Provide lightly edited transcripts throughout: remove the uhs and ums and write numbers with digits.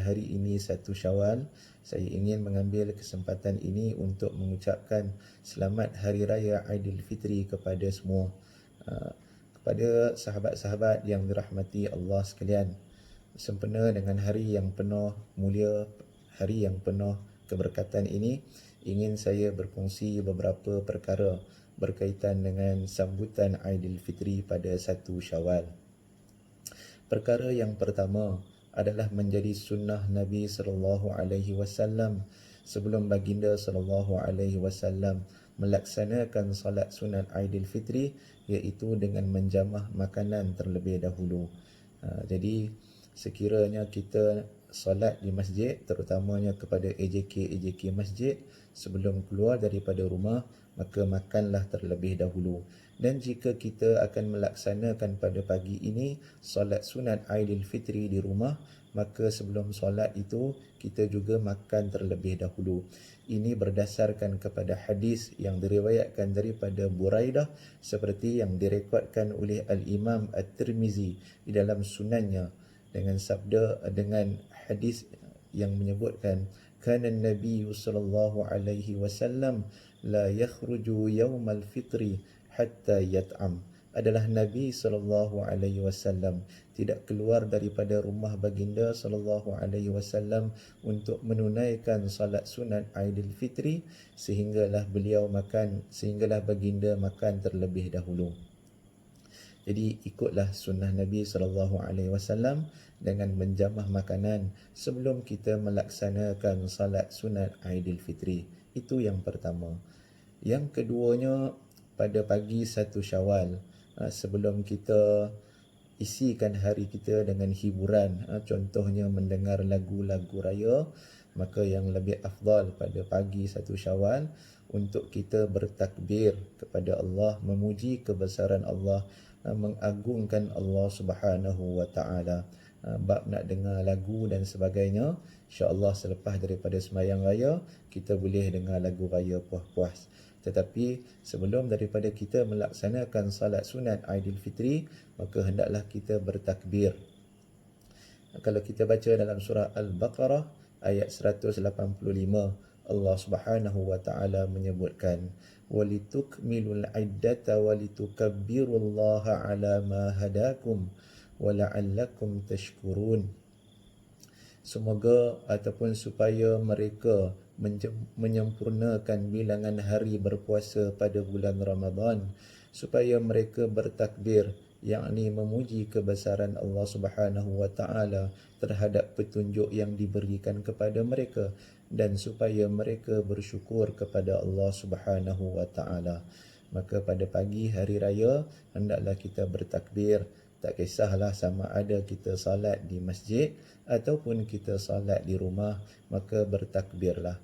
hari ini 1 Syawal, saya ingin mengambil kesempatan ini untuk mengucapkan selamat Hari Raya Aidilfitri kepada semua. Kepada sahabat-sahabat yang dirahmati Allah sekalian, sempena dengan hari yang penuh mulia, hari yang penuh keberkatan ini, ingin saya berkongsi beberapa perkara berkaitan dengan sambutan Aidilfitri pada 1 Syawal. Perkara yang pertama adalah menjadi sunnah Nabi SAW sebelum baginda SAW melaksanakan salat sunat Aidilfitri, iaitu dengan menjamah makanan terlebih dahulu. Jadi sekiranya kita solat di masjid, terutamanya kepada AJK masjid, sebelum keluar daripada rumah, maka makanlah terlebih dahulu. Dan jika kita akan melaksanakan pada pagi ini solat sunat Aidilfitri di rumah, maka sebelum solat itu kita juga makan terlebih dahulu. Ini berdasarkan kepada hadis yang diriwayatkan daripada Buraidah, seperti yang direkodkan oleh Al-Imam At-Tirmizi di dalam sunannya, dengan hadis yang menyebutkan, kana Nabi sallallahu alaihi wasallam la yakhruju yaumal fitri hatta yat'am. Adalah Nabi sallallahu alaihi wasallam tidak keluar daripada rumah baginda sallallahu alaihi wasallam untuk menunaikan salat sunat Aidilfitri sehinggalah baginda makan terlebih dahulu. Jadi ikutlah sunnah Nabi SAW dengan menjamah makanan sebelum kita melaksanakan salat sunat Aidilfitri. Itu yang pertama. Yang keduanya, pada pagi 1 Syawal, sebelum kita isikan hari kita dengan hiburan, contohnya mendengar lagu-lagu raya, maka yang lebih afdal pada pagi 1 Syawal untuk kita bertakbir kepada Allah, memuji kebesaran Allah, mengagungkan Allah Subhanahu wa taala. Bab nak dengar lagu dan sebagainya, insya-Allah selepas daripada sembahyang raya kita boleh dengar lagu raya puas-puas. Tetapi sebelum daripada kita melaksanakan salat sunat Aidilfitri, maka hendaklah kita bertakbir. Kalau kita baca dalam surah Al-Baqarah ayat 185, Allah Subhanahu wa taala menyebutkan, walitukmilul iddata walitukabbirullaha ala ma hadakum wala'allakum tashkurun. Semoga ataupun supaya mereka menyempurnakan bilangan hari berpuasa pada bulan Ramadan, supaya mereka bertakbir, yakni memuji kebesaran Allah Subhanahu wa taala terhadap petunjuk yang diberikan kepada mereka, dan supaya mereka bersyukur kepada Allah Subhanahu wa taala. Maka pada pagi hari raya hendaklah kita bertakbir. Tak kisahlah sama ada kita salat di masjid ataupun kita salat di rumah, maka bertakbirlah.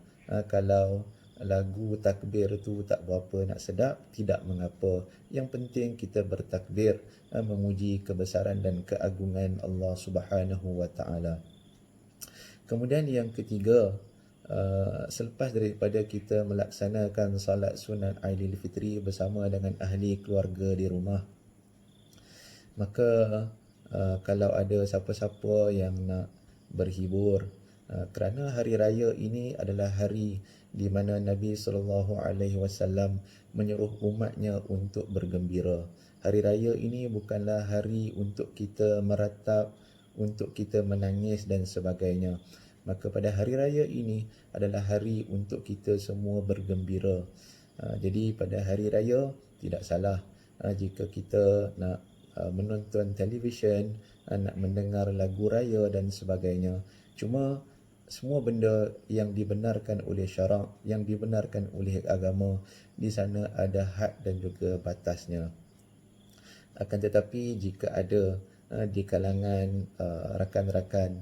Kalau lagu takbir tu tak berapa nak sedap, tidak mengapa. Yang penting kita bertakbir, memuji kebesaran dan keagungan Allah Subhanahu wa taala. Kemudian yang ketiga, selepas daripada kita melaksanakan salat sunat Aidilfitri bersama dengan ahli keluarga di rumah, maka kalau ada siapa-siapa yang nak berhibur, kerana hari raya ini adalah hari di mana Nabi SAW menyuruh umatnya untuk bergembira. Hari raya ini bukanlah hari untuk kita meratap, untuk kita menangis dan sebagainya. Maka pada hari raya ini adalah hari untuk kita semua bergembira. Jadi pada hari raya tidak salah jika kita nak menonton televisyen, nak mendengar lagu raya dan sebagainya. Cuma semua benda yang dibenarkan oleh syarak, yang dibenarkan oleh agama, di sana ada had dan juga batasnya. Akan tetapi jika ada di kalangan rakan-rakan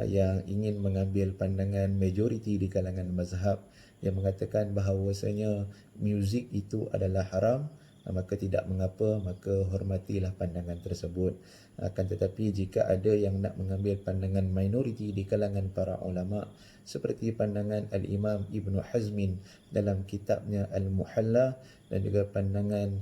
yang ingin mengambil pandangan majoriti di kalangan mazhab yang mengatakan bahawasanya muzik itu adalah haram, maka tidak mengapa, maka hormatilah pandangan tersebut. Akan tetapi jika ada yang nak mengambil pandangan minoriti di kalangan para ulama, seperti pandangan Al-Imam Ibn Hazmin dalam kitabnya Al-Muhalla, dan juga pandangan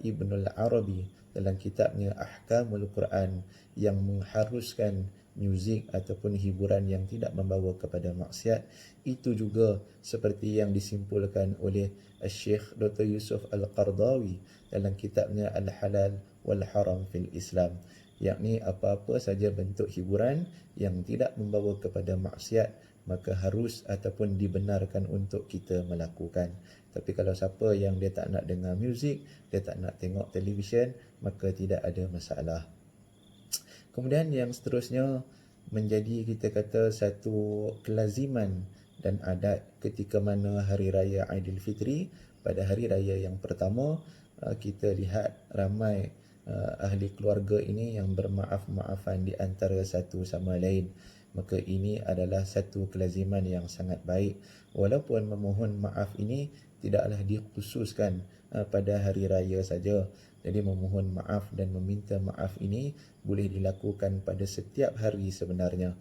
Ibn Al-Arabi dalam kitabnya Ahkamul Quran, yang mengharuskan muzik ataupun hiburan yang tidak membawa kepada maksiat. Itu juga seperti yang disimpulkan oleh Syekh Dr. Yusuf Al-Qardawi dalam kitabnya Al-Halal wal-Haram fil Islam, yakni apa-apa saja bentuk hiburan yang tidak membawa kepada maksiat maka harus ataupun dibenarkan untuk kita melakukan. Tapi kalau siapa yang dia tak nak dengar muzik, dia tak nak tengok televisyen, maka tidak ada masalah. Kemudian yang seterusnya menjadi kita kata satu kelaziman dan adat ketika mana hari raya Aidilfitri, pada hari raya yang pertama kita lihat ramai ahli keluarga ini yang bermaaf-maafan di antara satu sama lain. Maka ini adalah satu kelaziman yang sangat baik. Walaupun memohon maaf ini tidaklah dikhususkan pada hari raya saja. Jadi memohon maaf dan meminta maaf ini boleh dilakukan pada setiap hari sebenarnya.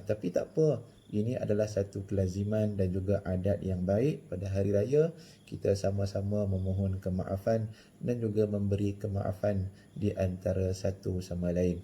Tapi tak apa, ini adalah satu kelaziman dan juga adat yang baik. Pada hari raya kita sama-sama memohon kemaafan dan juga memberi kemaafan di antara satu sama lain.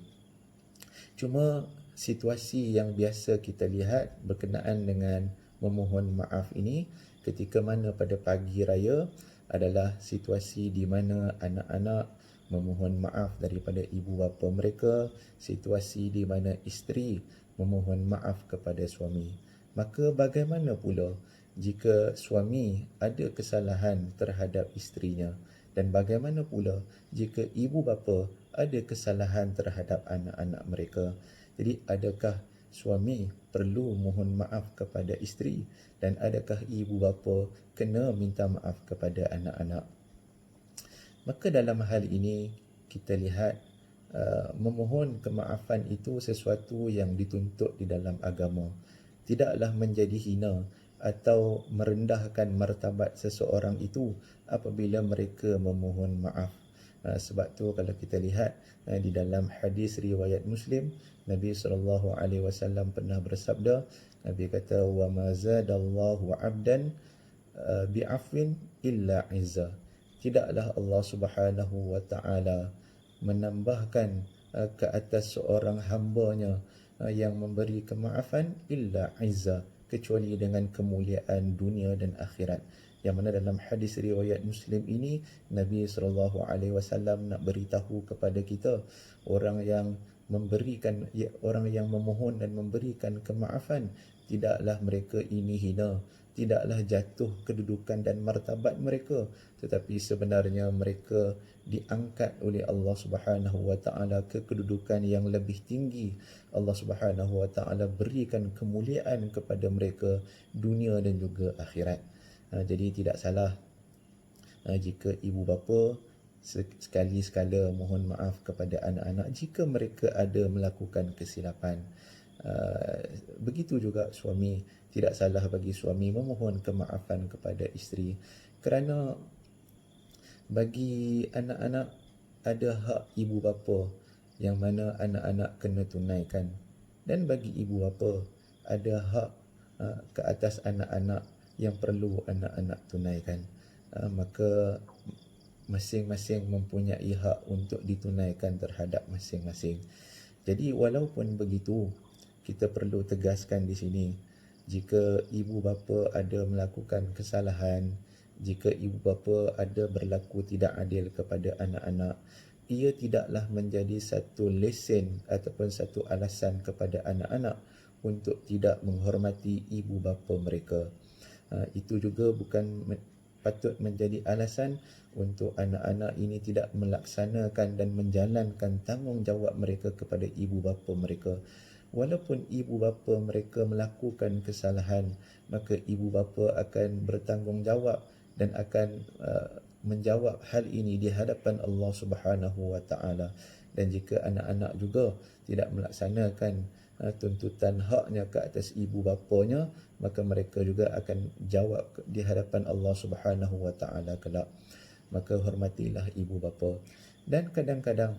Cuma situasi yang biasa kita lihat berkenaan dengan memohon maaf ini ketika mana pada pagi raya adalah situasi di mana anak-anak memohon maaf daripada ibu bapa mereka, situasi di mana isteri memohon maaf kepada suami. Maka bagaimana pula jika suami ada kesalahan terhadap isterinya, dan bagaimana pula jika ibu bapa ada kesalahan terhadap anak-anak mereka? Jadi adakah suami perlu mohon maaf kepada isteri dan adakah ibu bapa kena minta maaf kepada anak-anak? Maka dalam hal ini kita lihat memohon kemaafan itu sesuatu yang dituntut di dalam agama. Tidaklah menjadi hina atau merendahkan martabat seseorang itu apabila mereka memohon maaf. Sebab tu kalau kita lihat di dalam hadis riwayat Muslim, Nabi SAW pernah bersabda, Nabi kata, wa ma zadallahu 'abdan bi'afwin illa 'izza. Tidaklah Allah Subhanahu wa taala menambahkan ke atas seorang hamba-Nya yang memberi kemaafan illa 'izza, kecuali dengan kemuliaan dunia dan akhirat. Yang mana dalam hadis riwayat Muslim ini Nabi SAW nak beritahu kepada kita, orang yang memohon dan memberikan kemaafan, tidaklah mereka ini hina, tidaklah jatuh kedudukan dan martabat mereka, tetapi sebenarnya mereka diangkat oleh Allah Subhanahu wa taala ke kedudukan yang lebih tinggi. Allah Subhanahu wa taala berikan kemuliaan kepada mereka dunia dan juga akhirat. Jadi tidak salah jika ibu bapa sekali-sekala mohon maaf kepada anak-anak jika mereka ada melakukan kesilapan. Begitu juga suami, tidak salah bagi suami memohon kemaafan kepada isteri, kerana bagi anak-anak ada hak ibu bapa yang mana anak-anak kena tunaikan, dan bagi ibu bapa ada hak ke atas anak-anak yang perlu anak-anak tunaikan. Maka masing-masing mempunyai hak untuk ditunaikan terhadap masing-masing. Jadi walaupun begitu, kita perlu tegaskan di sini, jika ibu bapa ada melakukan kesalahan, jika ibu bapa ada berlaku tidak adil kepada anak-anak, ia tidaklah menjadi satu lesen ataupun satu alasan kepada anak-anak untuk tidak menghormati ibu bapa mereka. Itu juga bukan patut menjadi alasan untuk anak-anak ini tidak melaksanakan dan menjalankan tanggungjawab mereka kepada ibu bapa mereka. Walaupun ibu bapa mereka melakukan kesalahan, maka ibu bapa akan bertanggungjawab dan akan menjawab hal ini di hadapan Allah Subhanahu wa taala. Dan jika anak-anak juga tidak melaksanakan tuntutan haknya ke atas ibu bapanya, maka mereka juga akan jawab di hadapan Allah Subhanahu wa taala kelak. Maka hormatilah ibu bapa. Dan kadang-kadang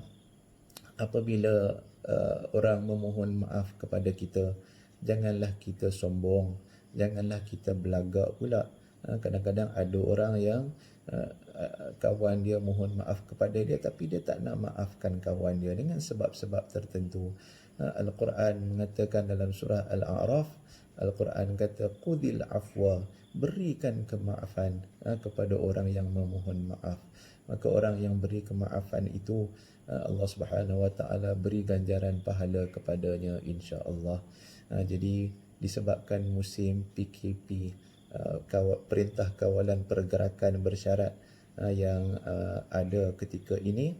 apabila orang memohon maaf kepada kita, janganlah kita sombong, janganlah kita belagak pula. Kadang-kadang ada orang yang kawan dia mohon maaf kepada dia, tapi dia tak nak maafkan kawan dia dengan sebab-sebab tertentu. Al-Quran mengatakan dalam surah Al-A'raf, Al-Quran kata qudil afwa, berikan kemaafan kepada orang yang memohon maaf. Maka orang yang beri kemaafan itu Allah Subhanahu Wa Taala beri ganjaran pahala kepadanya, insya-Allah. Jadi disebabkan musim PKP, perintah kawalan pergerakan bersyarat yang ada ketika ini,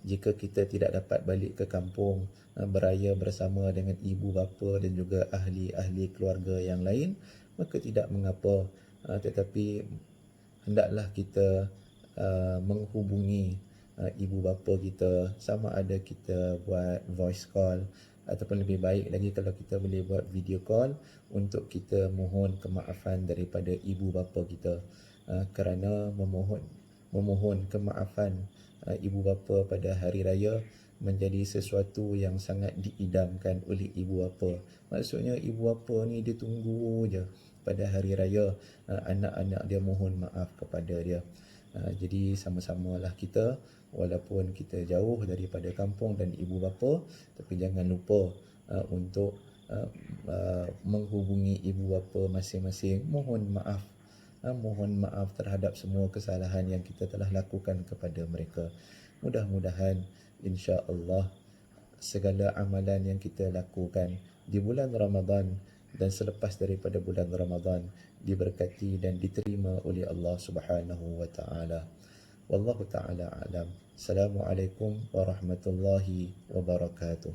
jika kita tidak dapat balik ke kampung beraya bersama dengan ibu bapa dan juga ahli-ahli keluarga yang lain, maka tidak mengapa, tetapi hendaklah kita menghubungi ibu bapa kita, sama ada kita buat voice call ataupun lebih baik lagi kalau kita boleh buat video call untuk kita mohon kemaafan daripada ibu bapa kita. Kerana memohon kemaafan ibu bapa pada hari raya menjadi sesuatu yang sangat diidamkan oleh ibu bapa. Maksudnya ibu bapa ni dia tunggu je pada hari raya anak-anak dia mohon maaf kepada dia. Jadi sama-samalah kita, walaupun kita jauh daripada kampung dan ibu bapa, tapi jangan lupa untuk menghubungi ibu bapa masing-masing, mohon maaf terhadap semua kesalahan yang kita telah lakukan kepada mereka. Mudah-mudahan insya-Allah segala amalan yang kita lakukan di bulan Ramadan dan selepas daripada bulan Ramadan diberkati dan diterima oleh Allah Subhanahu wa taala. Wallahu taala alam. Assalamualaikum warahmatullahi wabarakatuh.